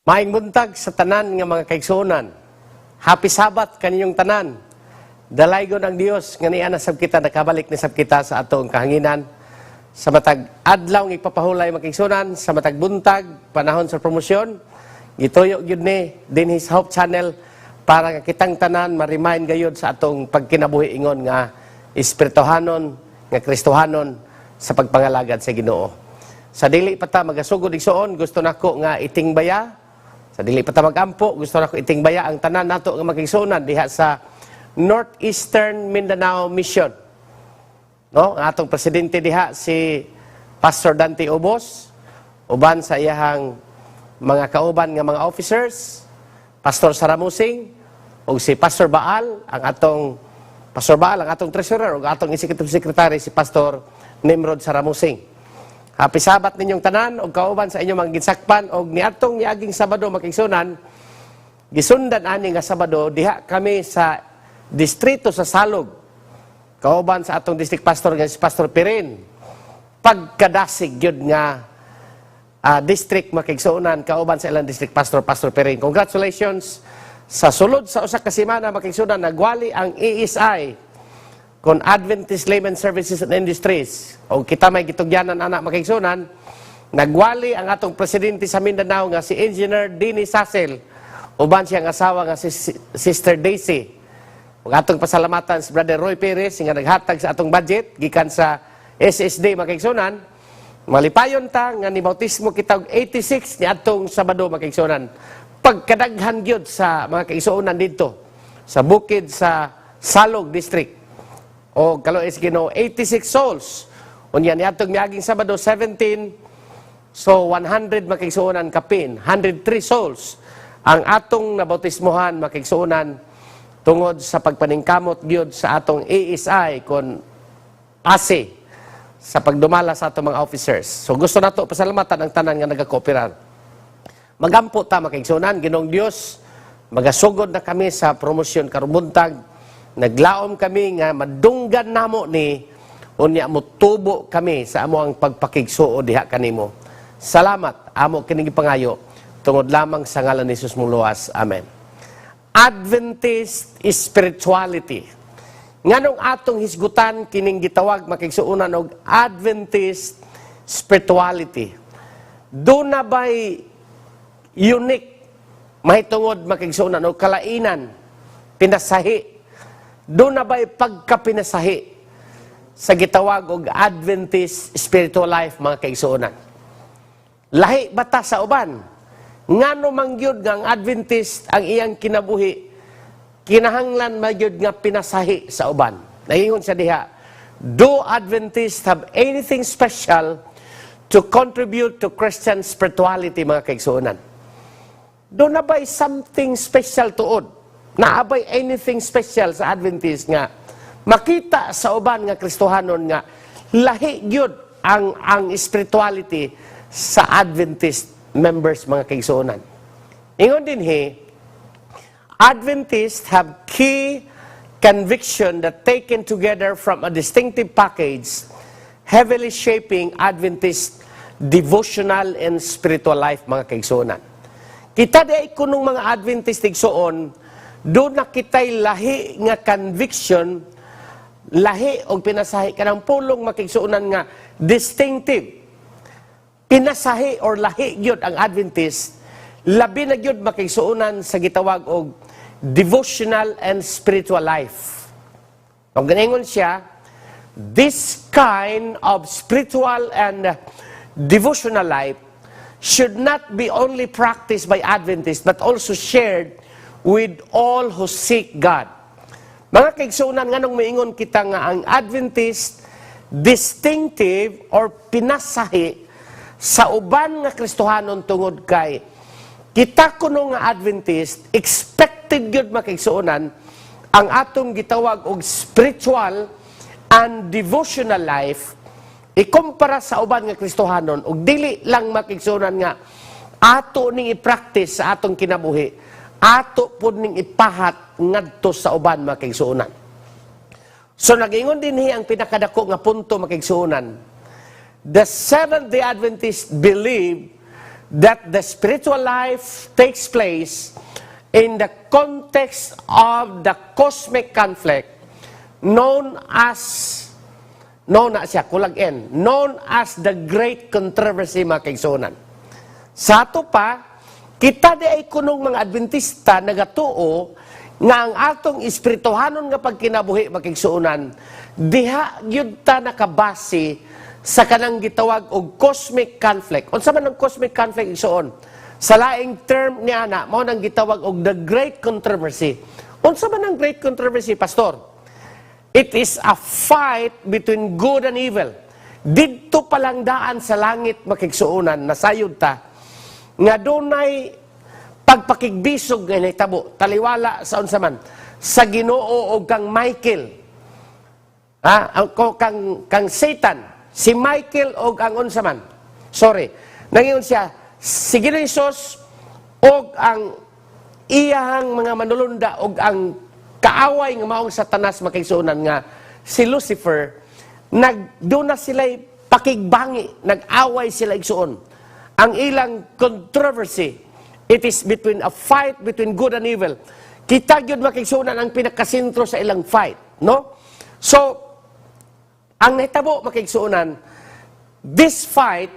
Maayong buntag sa tanan nga mga kaigsuonan. Happy Sabat kaninyong tanan. Dalaygon ang Dios nga niya nasab kita, nakabalik ni sab kita sa atong kahanginan. Sa matag adlaw ng ipapahulay mga kaigsuonan, sa matag buntag, panahon sa promosyon, gituyo gyud ni din His Hope Channel para nga kitang tanan ma-remind gayud sa atong pagkinabuhi ingon nga espirituhanon, nga Kristohanon sa pagpangalagad sa Ginoo. Sa dili pa ta magasugod igsuon, gusto nako nga itingbaya. Sa dili pa ta magampo, gusto nako itingbaya ang tanan nato nga magigsuonan diha sa Northeastern Mindanao Mission. No, ang atong presidente diha si Pastor Dante Obos, uban sa iyahang mga kauban nga mga officers, Pastor Saramusing, ug si Pastor Baal, ang atong treasurer ug atong executive secretary si Pastor Nimrod Saramusing. Happy Sabat ninyong tanan ug kauban sa inyong mga ginsakpan ug niadtong niaging Sabado makigsunan, gisundan ani nga Sabado diha kami sa distrito sa Salog. Kauban sa atong district pastor nga si Pastor Pirin. Pagkadasig gyud nga district makigsunan kauban sa ilang district pastor Pastor Pirin. Congratulations sa sulod sa usa ka semana makigsunan nagwali ang ESI kon Adventist Layman Services and Industries. O kita may gitugyanan anak makigsunan, nagwali ang atong presidente sa Mindanao nga si Engineer Dini Sasel, uban siyang asawa nga si Sister Daisy. Ug atong pasalamatan si Brother Roy Perez nga naghatag sa atong budget gikan sa SSD makigsunan. Malipayon ta nga ni bautismo kita og 86 ni atong Sabado makigsunan. Pagkadaghan gyud sa mga kaigsuonan dito sa bukid sa Salog District. O kalo is Ginoo 86 souls. Unya niadtong miaging Sabado 17, so 100 makigsuonan kapin, 103 souls ang atong nabautismohan makigsuonan tungod sa pagpaningkamot gyud sa atong ASI kon ASE sa pagdumala sa atong mga officers. So gusto nato pasalamatan ang tanan nga nagakooperar. Magampo ta makigsuonan, Ginoong Dios, magasugod na kami sa promosyon karong buntag. Naglaom kami nga madunggan namo ni unya motubo kami sa amo ang pagpakigsuo diha kanimo. Salamat amo kini gipangayo tungod lamang sa ngalan ni Jesus mong luwas. Amen. Adventist spirituality. Nganong atong hisgutan kining gitawag makigsuonan og Adventist spirituality. Do na bay unique mahitungod makigsuonan og kalainan, pinasahi. Doon na ba'y pagkapinasahi sa gitawag og Adventist spiritual life mga kaigsuonan? Lahi bata sa uban? Ngano mangyud nga ang Adventist ang iyang kinabuhi, kinahanglan magyud nga pinasahi sa uban? Naingon siya diha, do Adventists have anything special to contribute to Christian spirituality mga kaigsuonan? Doon na ba'y something special tuod? Naabay anything special sa Adventist nga makita sa uban nga Kristohanon nga lahi gyud ang spirituality sa Adventist members mga kaigsuonan. Ingon dinhi, Adventists have key conviction that taken together from a distinctive package heavily shaping Adventist devotional and spiritual life mga kaigsuonan. Kita di kunong mga Adventist igsuon, doon na kita'y lahi nga conviction, lahi o pinasahi ka ng pulong makigsuunan nga distinctive. Pinasahi or lahi gyud ang Adventist, labi na gyud makigsuunan sa gitawag og devotional and spiritual life. Kung ganingon siya, this kind of spiritual and devotional life should not be only practiced by Adventists but also shared with all who seek God. Mga kaigsuonan, nganong maingon kita nga ang Adventist distinctive or pinasahi sa uban nga Kristohanon tungod kay kita kuno nga Adventist expected gyud makaigsuonan ang atong gitawag og spiritual and devotional life ikumpara sa uban nga Kristohanon ug dili lang makaigsuonan nga ato ning i-practice sa atong kinabuhi, ato po ning ipahat ngadto sa uban makigsuonan. So nagingon dinhi ang pinakadako nga punto makigsuonan. The Seventh-day Adventists believe that the spiritual life takes place in the context of the cosmic conflict known as the Great Controversy, mga kaigsuonan. Sa ato pa, kita di ay kunong mga Adventista nagatuo nga ang atong espirituhanon nga pagkinabuhi, mga kaigsuonan, diha gyud ta nakabase sa kanang gitawag og cosmic conflict. Unsa man ang cosmic conflict igsuon? Sa laing term ni ana, mao nang gitawag og the Great Controversy. Unsa man ang Great Controversy, pastor? It is a fight between good and evil. Didto palang daan sa langit, makigsuunan, nasayod ta, nga dunay pagpakigbisog nga nahitabo, taliwala sa unsa man, sa Ginoo o kang Michael, kang Satan, si Michael o ang unsa man. Nangingon siya, si Ginoong Hesus o ang iyang mga manulunda o ang kaaway nga maong Satanas, makigsuunan nga si Lucifer, doon na sila'y pakigbangi, nag-away sila igsuon. Ang ilang controversy, it is between a fight between good and evil. Kita yun, makigsuunan, ang pinakasintro sa ilang fight, no? So, ang nahitabo, makigsuunan, this fight,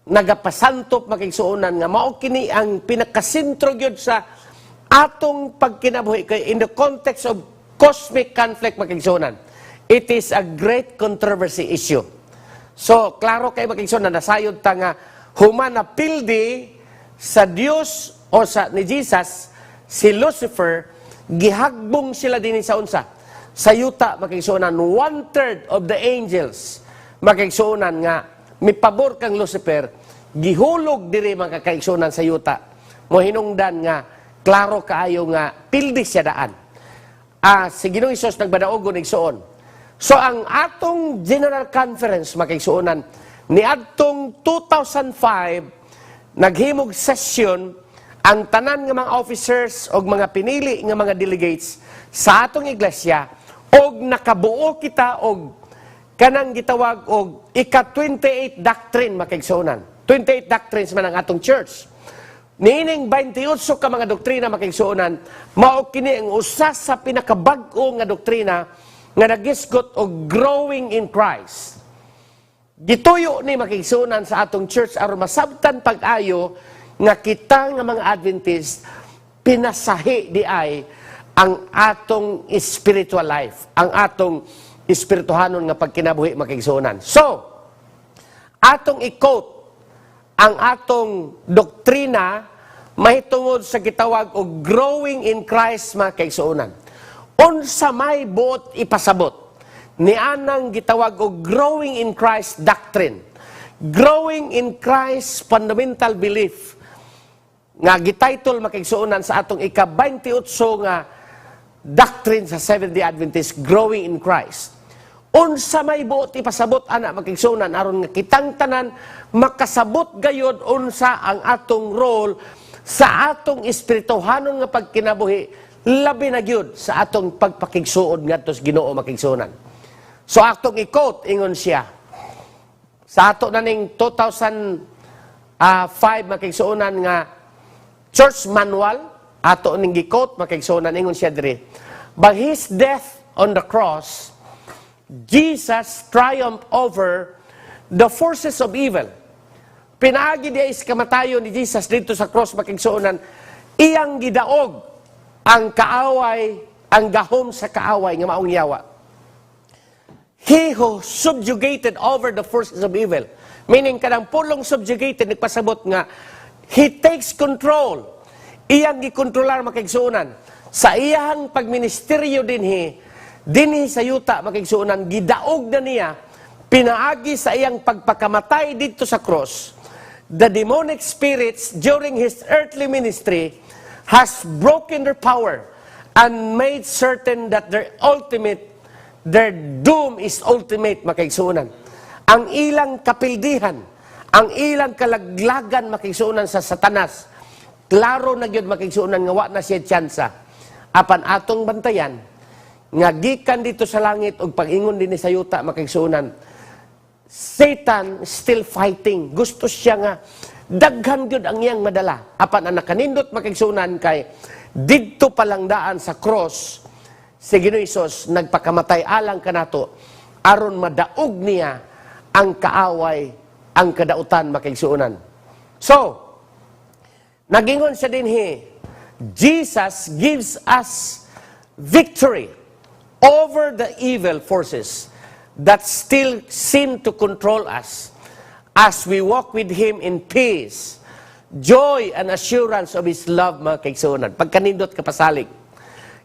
nagapasantop, makigsuunan, nga mao kini ang pinakasintro yun sa atong pagkinabuhi kay in the context of cosmic conflict, makigsuonan. It is a great controversy issue. So, klaro kay makigsuonan, nasayod ta nga human na pildi sa Dios o ni Jesus, si Lucifer, gihagbong sila din sa unsa. Sa yuta, makigsuonan, 1/3 of the angels, makigsuonan nga, mipabor kang Lucifer, gihulog diri mga kaigsuonan sa yuta. Mo hinungdan nga, klaro kaayo nga pildi siya daan. Si Ginoong Hesus nagbadaogon igsuon. So ang atong General Conference, makigsuonan, ni adtong 2005 naghimog session ang tanan nga mga officers o mga pinili nga mga delegates sa atong iglesia og nakabuo kita og kanang gitawag og ika-28 doctrine, makigsuonan. 28 doctrines man ang atong church. Niining 28 ka mga doktrina, makigsuonan, mao kini ang usa sa pinakabag-o nga doktrina nga nagisgot og growing in Christ. Gituyo ni makigsuonan sa atong church aron masabtan pag-ayo nga kita nga mga Adventist pinasahi di ay ang atong spiritual life, ang atong espirituhanon nga pagkinabuhi, makigsuonan. So, atong i-quote ang atong doktrina mahitungod sa gitawag og growing in Christ, mga kaigsuonan. Unsa may buot ipasabot ni anang gitawag og growing in Christ doctrine. Growing in Christ fundamental belief nga gititle, makigsuonan, sa atong ika-28 nga doctrine sa Seventh-day Adventist, growing in Christ. Unsa may buot ipasabot, ana, makigsuonan, aron nga kitang tanan makasabot gayod unsa ang atong role sa atong espirituhanon nga pagkinabuhi, labi na gyud sa atong pagpakigsuod ngadto sa Ginoo, makigsuonan. So atong i-quote ingon siya sa ato na ning 2005 makigsuonan nga church manual, ato ning gi-quote, makigsuonan, ingon siya diri, by His death on the cross, Jesus triumphed over the forces of evil. Pinaagi diay sa kamatayon ni Jesus dito sa cross, makigsuonan, iyang gidaog ang kaaway, ang gahom sa kaaway nga maong yawa. He who subjugated over the forces of evil. Meaning, kanang pulong subjugated, nagpasabot nga, He takes control. Iyang gikontrolar, makigsuonan. Sa iyang pagministeryo dinhi sa yuta, makigsuonan, gidaog na niya, pinaagi sa iyang pagpakamatay dito sa cross, the demonic spirits during His earthly ministry has broken their power and made certain that their doom is ultimate, makigsuonan. Ang ilang kapildihan, ang ilang kalaglagan, makigsuonan, sa Satanas, klaro na gyud, makigsuonan, nga wa na siya tsansa. Apan atong bantayan, nga gikan dito sa langit og pag-ingon din sa yuta, makigsuonan, Satan still fighting. Gusto siya nga daghan gyud ang iyang madala. Apan ang nakanindot makigsunan kay didto palang daan sa cross si Ginoong Hesus nagpakamatay alang kanato aron madaog niya ang kaaway, ang kadautan makigsunan. So, nagingon siya dinhi, Jesus gives us victory over the evil forces that still seem to control us as we walk with Him in peace, joy, and assurance of His love, mga kaigsuonan. Pagkanindot kapasalig,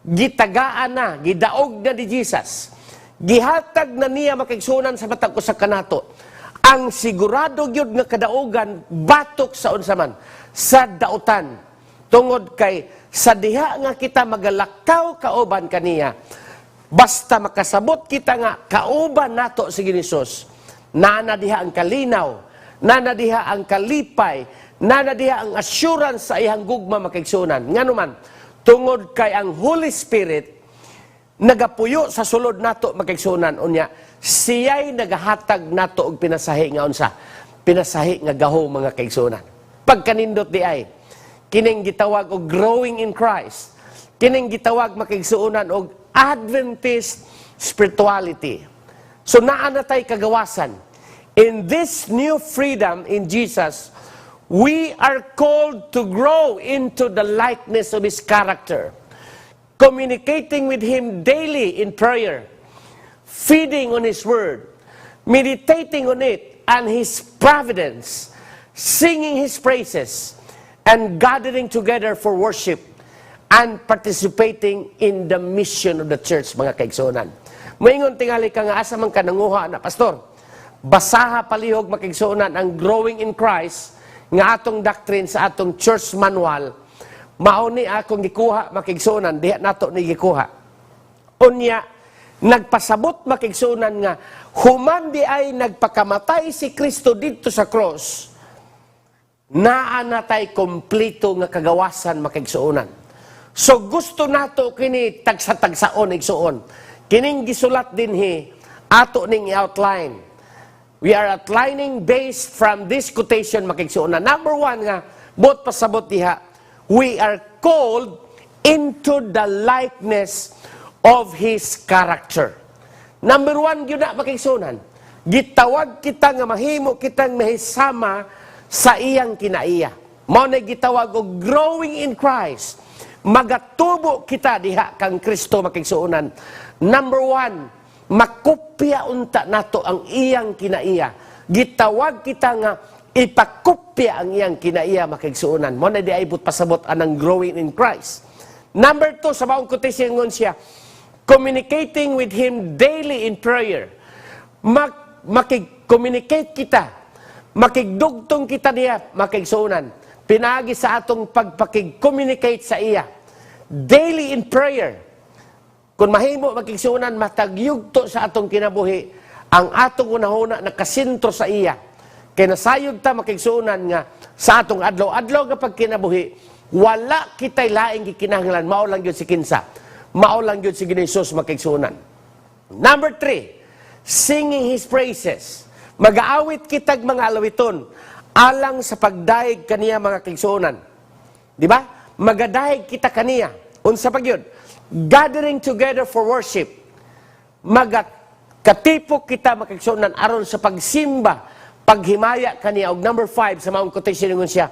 gitagaan na, gidaog na ni Jesus, gihatag na niya mga kaigsuonan sa matag usa kanato, ang sigurado gyud nga kadaugan batok sa unsaman, sa dautan, tungod kay sa diha nga kita magalakaw kauban kaniya, basta makasabot kita nga kauban nato si Hesus, nana diha ang kalinaw, nana diha ang kalipay, nana diha ang assurance sa iyang gugma makaigsunan. Nganuman, tungod kay ang Holy Spirit nagapuyo sa sulod nato makaigsunan, unya siya'y nagahatag nato og pinasahi nga unsa, pinasahi nga gaho mga kaigsunan. Pagkanindot di ay kining gitawag og growing in Christ, kining gitawag makaigsuonan og Adventist spirituality. So naa na tay kagawasan. In this new freedom in Jesus, we are called to grow into the likeness of His character, communicating with Him daily in prayer, feeding on His Word, meditating on it and His providence, singing His praises, and gathering together for worship, and participating in the mission of the church, mga kaigsuonan. Moingon tingali ka nga asa man ka nanguha na, Pastor, basaha palihog makaigsuonan ang growing in Christ, nga atong doctrine sa atong church manual, mauni akong gikuha makaigsuonan, diha nato ni gikuha. Unya, nagpasabot makaigsuonan nga, human di ay nagpakamatay si Kristo dito sa cross, naa na tay kompleto nga kagawasan makaigsuonan. So gusto nato kini tagsa-tagsaon igsuon. Kining gisulat dinhi ato ning outline. We are outlining based from this quotation makigsuonan. Number 1 nga bot pasabot diha, we are called into the likeness of His character. Number 1 gyud na makigsuonan. Gitawag kita nga mahimo kitang mahisama sa iyang kinaiya. Mao na gitawag og growing in Christ. Magatubo kita diha kang Kristo makigsuonan. Number 1, makopya unta nato ang iyang kinaiya. Gitawag kita nga ipakopya ang iyang kinaiya makigsuonan. Mo na di ay pasabot anang growing in Christ. Number 2, sa maong quotation ngon siya, communicating with Him daily in prayer. Makig-communicate kita, makigdugtong kita diha makigsuonan. Pinagi sa atong pagpakig-communicate sa iya. Daily in prayer. Kung mahimo makigsuonan, matagyugto sa atong kinabuhi, ang atong unahuna nakasintro sa iya. Kaya nasayod ta makigsuonan nga sa atong adlaw-adlaw nga pagkinabuhi, wala kitay laing gikinahanglan, mao lang gyud si kinsa. Mao lang gyud si Ginoong Hesus makigsuonan. Number 3, singing His praises. Mag-aawit kitag mga alawiton alang sa pagdaig kaniya mga kaigsuonan. Di ba? Magadaig kita kaniya. Unsa pa gyud? Gathering together for worship. Katipok kita mga kaigsuonan aron sa pagsimba, paghimaya kaniya. Og number 5 sa maong quotation ngon siya,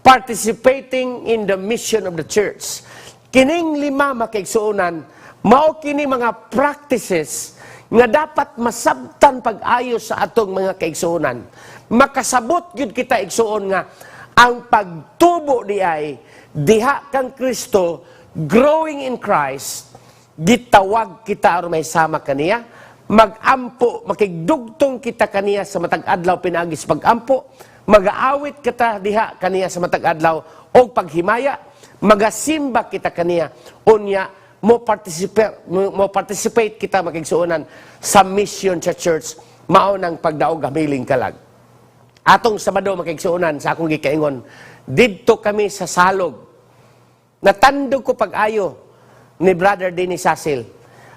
participating in the mission of the church. Kining 5 mga kaigsuonan, mao kini mga practices nga dapat masabtan pag-ayo sa atong mga kaigsuonan. Makasabot gyud kita igsuon nga ang pagtubo di ay diha kang Kristo, growing in Christ, gitawag kita aron may sama kaniya, magampo, makigdugtong kita kaniya sa matag adlaw pinagis pagampo, magaawit kita diha kaniya sa matag adlaw o paghimaya, magasimba kita kaniya, unya mo participate kita makigsuonan sa mission sa church, mao nang pagdaog habiling kalag. Atong Sabado makigsuonan sa akong gikaingon, didto kami sa Salog. Natandog ko pag-ayo ni Brother Denny Sasil.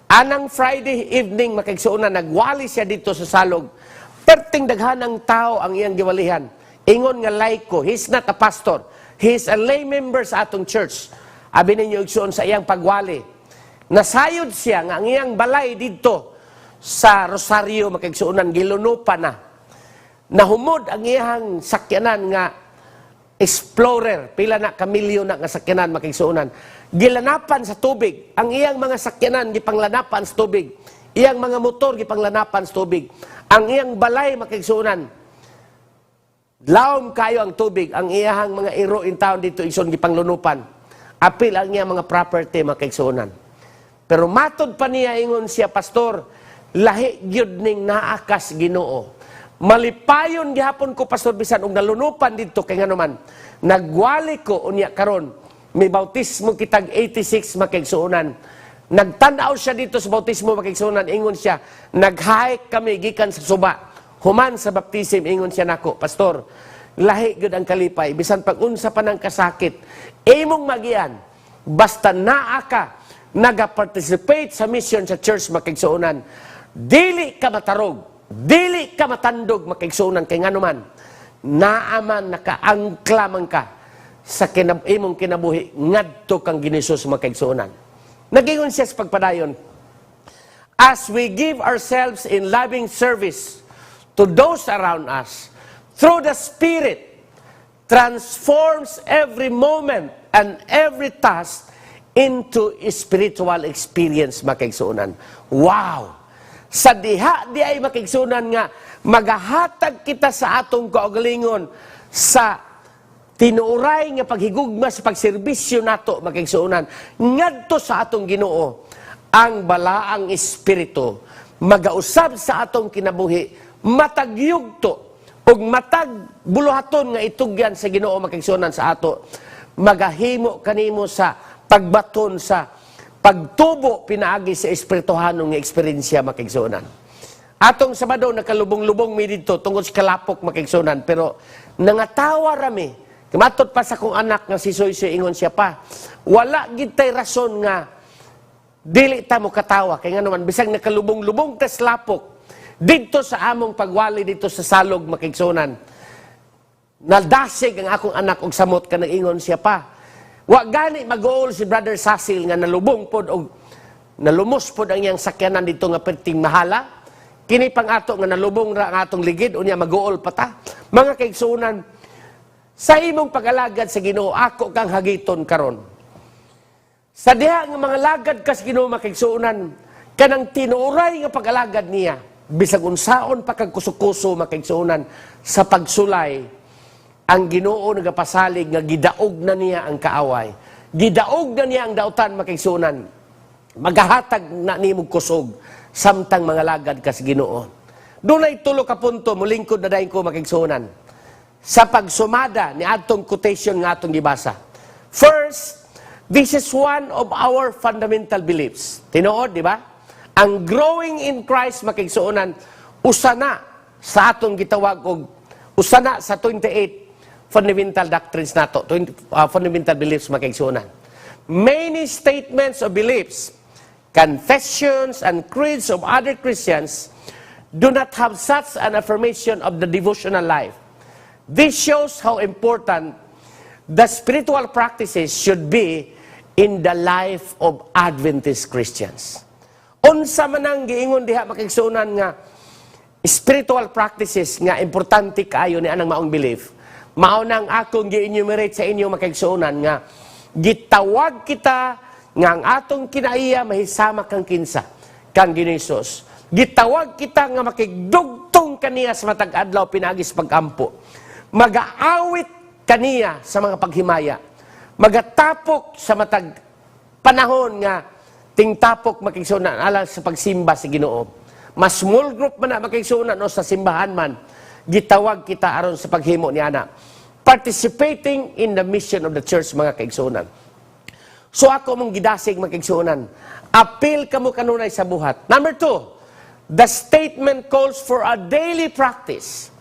Anang Friday evening makigsuonan, nagwali siya dito sa Salog. Perting daghanang tao ang iyang giwalihan. Ingon nga laiko, he's not a pastor. He's a lay member sa atong church. Abi ninyo igsuon sa iyang pagwali. Nasayod siya nga ang iyang balay dito sa Rosario makigsuonan gilunupan na. Nahumod ang iyang sakyanan nga Explorer, pila na kamilyo na nga sakyanan makigsuonan. Gilanapan sa tubig. Ang iyang mga sakyanan gipanglanapan sa tubig. Iyang mga motor gipanglanapan sa tubig. Ang iyang balay makigsuonan. Lawom kayo ang tubig. Ang iyang mga iro in town dito ison gipanglunupan. Apil ang iyang mga property makigsuonan. Pero matod pa niya ingon siya, pastor, lahi gyud ning naakas Ginoo. Malipayon gihapon ko, pastor, bisan og nalunupan dito kay nganuman nagwali ko unya karon may bautismo kitag 86 makigsuonan. Nagtan-aw siya dito sa bautismo makigsuonan, ingon siya, nag-hike kami gikan sa suba. Human sa baptism, ingon siya nako, pastor, lahi gyud ang kalipay bisan pag unsa pa nang kasakit, imong magian basta naa ka naga-participate sa mission sa church makigsuonan. Dili ka matarog. Dili ka matandog makigsuonan kay nganuman naaman nakaangkla man ka sa imong kinabuhi ngadto kang ginisus makigsuonan. Nagingon siya sa pagpadayon, as we give ourselves in loving service to those around us through the Spirit transforms every moment and every task into a spiritual experience makigsuonan. Wow! Sa diha di ay makigsunan nga magahatag kita sa atong kaugalingon sa tinuray nga paghigugma sa pagserbisyo nato makigsunan ngadto sa atong Ginoo ang balaang espiritu magausab sa atong kinabuhi matagyugto ug matag buluhaton nga itugyan sa Ginoo makigsunan sa ato magahimo kanimo sa pagbaton sa pagtubo pinaagi sa espirituhanong nga eksperyensya makigsuonan. Atong Sabado nakalubong-lubong mi dito tungod sa kalapok makigsuonan pero nangatawa rami. Matot pa sa kong anak nga si Soy ingon siya pa. Wala gid tay rason nga dili ta mo katawa kay nganuman bisag nakalubong-lubong ta sa lapok dito sa among pagwali dito sa salog makigsuonan. Naldasig ang akong anak og samot kanang ingon siya pa. Wa gani mag-goal si Brother Sasil nga nalubong pod og nalumos pod ang iyang sakyanan dito nga perting mahala. Kini pang ato nga nalubong ra ang atong ligid unya mag-goal pa ta. Mga kaigsuonan, sa imong pag-alagad sa Ginoo ako kang hagiton karon. Sa diha nga mga lagad ka sa Ginoo makaigsuonan, kanang tinuray nga pag-alagad niya bisag unsaon pa kag kusukuso makaigsuonan sa pagsulay. Ang Ginoo nagapasalig nga gidaog na niya ang kaaway. Gidaog na niya ang dautan makigsuonan. Magahatag na nimog kusog samtang mga lagad ka sa Ginoo. Dunay tulo ka punto mulingkod na dayon ko makigsuonan. Sa pagsumada ni atong quotation nga atong gibasa. First, this is one of our fundamental beliefs. Tinuod, di ba? Ang growing in Christ makigsuonan usana sa atong gitawag og usana sa 28 fundamental doctrines nato, fundamental beliefs makigsuonan. Many statements of beliefs, confessions, and creeds of other Christians do not have such an affirmation of the devotional life. This shows how important the spiritual practices should be in the life of Adventist Christians. Unsa man ang giingon diha makigsuonan nga spiritual practices nga importante kaayo ni anang maong belief. Mao nang akong gi-enumerate sa inyo makigsuonan nga gitawag kita nga ang atong kinaiya mahisama kang kinsa kang Ginisus. Gitawag kita nga makigdugtong kaniya sa matag adlaw pinagis pagampo. Magaawit kaniya sa mga paghimaya. Magatapok sa matag panahon nga tingtapok makigsuonan alang sa pagsimba sa Ginoo. Mas small group man na makigsuonan o sa simbahan man. Gitawag kita aron sa paghimo ni ana. Participating in the mission of the church mga kaigsuonan. So ako mong gidasig mga kaigsuonan. Apil kamo kanunay sa buhat. Number 2, the statement calls for a daily practice.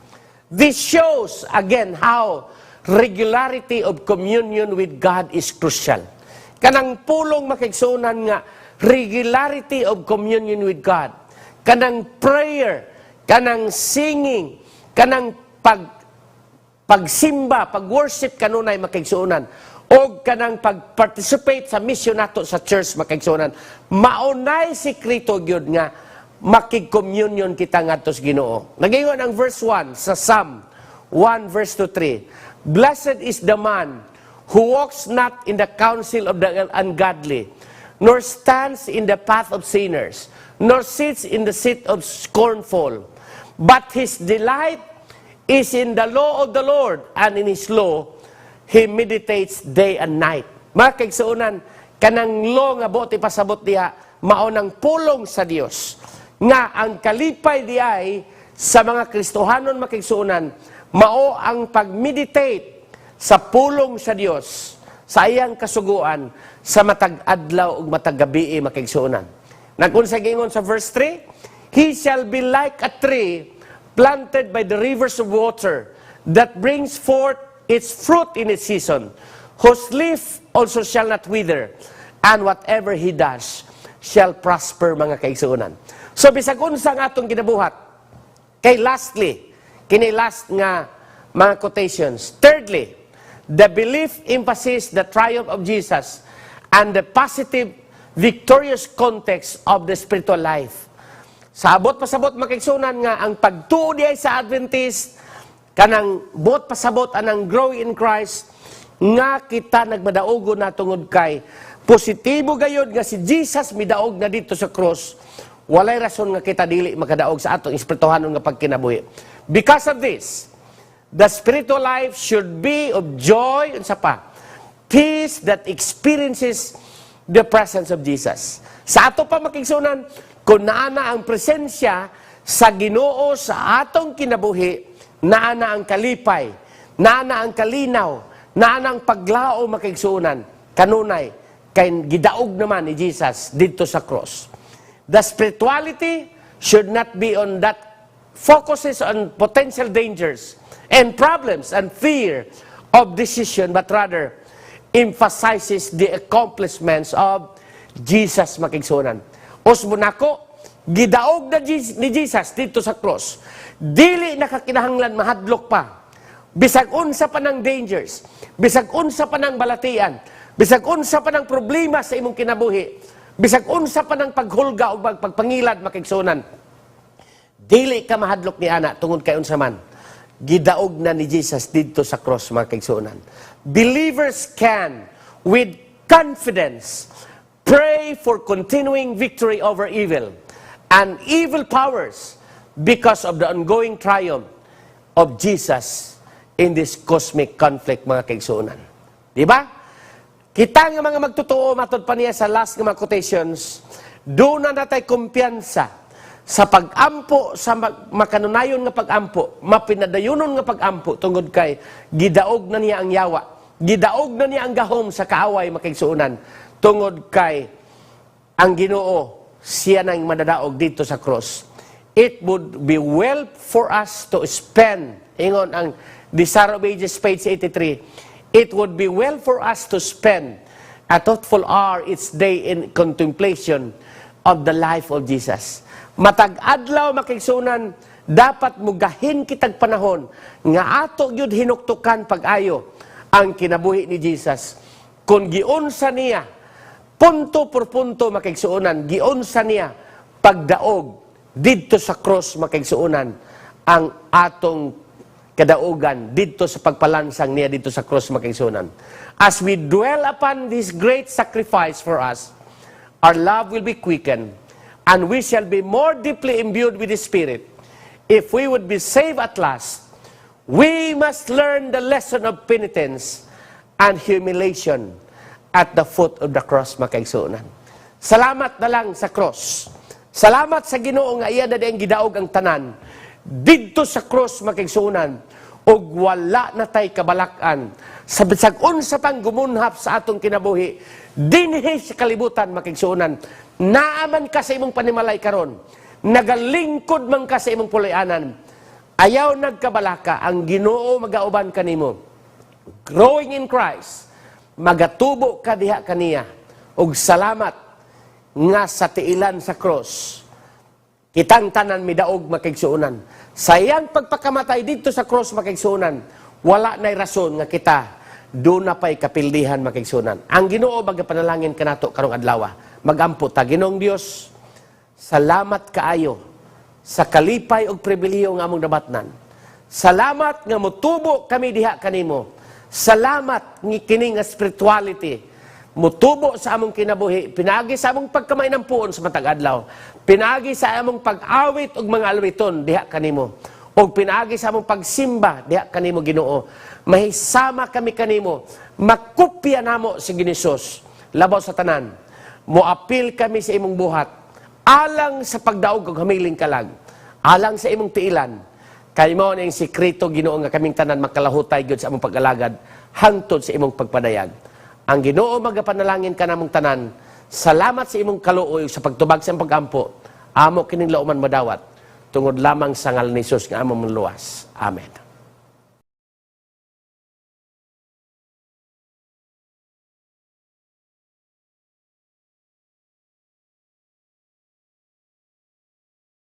This shows again how regularity of communion with God is crucial. Kanang pulong mga kaigsuonan nga regularity of communion with God. Kanang prayer, kanang singing, kanang pagsimba, pag-worship kanunay makaigsuonan, o kanang pag-participate sa mission nato sa church makaigsuonan, maunay sikreto gyud nga makig-communion kita ngadto sa Ginoo. Nagingon ang verse 1 sa Psalm 1 verse 2-3. Blessed is the man who walks not in the counsel of the ungodly, nor stands in the path of sinners, nor sits in the seat of scornful. But his delight is in the law of the Lord, and in his law he meditates day and night. Mga kaigsuonan, kanang law nga buot ipasabot diha, maunang pulong sa Dios. Nga ang kalipay diay sa mga Kristohanon makaigsuonan, mao ang pag-meditate sa pulong sa Dios, sa iyang kasuguan, sa matag adlaw ug matag gabi makaigsuonan. Nagunsa gingon sa verse 3, he shall be like a tree planted by the rivers of water, that brings forth its fruit in its season, whose leaf also shall not wither, and whatever he does shall prosper, mga kaigsuonan. So bisag unsa nga atong ginabuhat, kay lastly, kini last nga mga quotations. Thirdly, the belief emphasizes the triumph of Jesus and the positive, victorious context of the spiritual life. Sa abot pasabot makaigsuonan nga ang pagtuo diay sa Adventist, kanang bot pasabot anang growing in Christ, nga kita nagmadaogo na tungod kay positibo gayud nga si Jesus midaog na dito sa cross. Walay rason nga kita dili makadaog sa atong espirituhanon nga pagkinabuhi. Because of this, the spiritual life should be of joy, unsa pa, peace that experiences the presence of Jesus. Sa ato pa makiigsuonan, kung naana ang presensya sa Ginoo sa atong kinabuhi, naana ang kalipay, naana ang kalinaw, naana ang paglao makaigsuonan, kanunay, kay gidaog naman ni Jesus dito sa cross. The spirituality should not be on that focuses on potential dangers and problems and fear of decision, but rather emphasizes the accomplishments of Jesus makiigsuonan. Osmonako, gidaog na ni Jesus dito sa cross. Dili nakakinahanglan mahadlok pa. Bisag unsa pa ng dangers, bisag unsa pa ng balatian, bisag unsa pa ng problema sa imong kinabuhi, bisag unsa pa ng paghulga o pagpangilad makiigsuonan, dili ka mahadlok ni ana tungod kay unsa man. Gidaog na ni Jesus dito sa cross makiigsuonan. Believers can, with confidence, pray for continuing victory over evil and evil powers because of the ongoing triumph of Jesus in this cosmic conflict, mga kaigsuonan. Di ba? Kita nga mga magtotoo, matod pa niya sa last nga mga quotations, doon na natay kumpiyansa sa pag-ampo, sa makanunayon nga pag-ampo, mapinadayunon nga pag-ampo, tungod kay gidaog na niya ang yawa, gidaog na niya ang gahom sa kaaway, mga kaigsuonan, tungod kay ang Ginoo, siya nang madadaog dito sa cross. It would be well for us to spend, ingon ang Desire of Ages, page 83, it would be well for us to spend a thoughtful hour each day in contemplation of the life of Jesus. Matag-adlaw makiigsuonan, dapat mugahin kitag panahon nga ato gyud hinuktukan pag-ayo ang kinabuhi ni Jesus. Kung giunsa niya, punto por punto makiigsuonan, giunsa niya pagdaog didto sa cross makiigsuonan ang atong kadaugan didto sa pagpalansang niya dito sa cross makiigsuonan. As we dwell upon this great sacrifice for us, our love will be quickened and we shall be more deeply imbued with the Spirit. If we would be saved at last, we must learn the lesson of penitence and humiliation at the foot of the cross, makaigsuonan. Salamat na lang sa cross. Salamat sa Ginoo nga iya na diyang gidaog ang tanan. Didto sa cross, makaigsuonan, ug wala na tay kabalakan. Sa bisag unsa pang gumunhap sa atong kinabuhi, dinhi sa kalibutan, makaigsuonan, naaman ka sa imong panimalay karon, nagalingkod man ka sa imong pulayanan, ayaw nagkabalaka, ang Ginoo magauban kanimo. Growing in Christ, magatubo ka diha kaniya, ug salamat nga sa tiilan sa cross, kitang tanan midaog makaigsuonan. Sa iyang pagpakamatay dito sa cross makaigsuonan, wala na'y rason nga kita do na pa'y kapildihan makigsunan. Ang Ginoo magapanalangin kanato karong adlaw. Magampo ta, Ginoong Dios, salamat kaayo sa kalipay og pribilehiyo nga among nabatnan. Salamat nga mutubo kami diha kanimo. Salamat nga kini nga spirituality mutubo sa among kinabuhi, pinagi sa among pagkamay ng puon sa matag adlaw, pinagi sa among pag-awit og mga alwiton diha kanimo, og pinagi sa among pagsimba diha kanimo Ginoo. Mahisama kami kanimo, makupya namo si Ginisus labaw sa tanan. Moapil kami sa imong buhat alang sa pagdaog og hamiling kalag, alang sa imong tiilan. Kay mao ning sikreto Ginoo nga kaming tanan makalahutay gyud sa among pag-alagad hangtod sa imong pagpadayag. Ang Ginoo magapanalangin ka namong tanan. Salamat sa imong kaluoy sa pagtubag sa imong pagampo. Amo kining lauman madawat tungod lamang sa ngalan ni Jesus nga among luwas. Amen.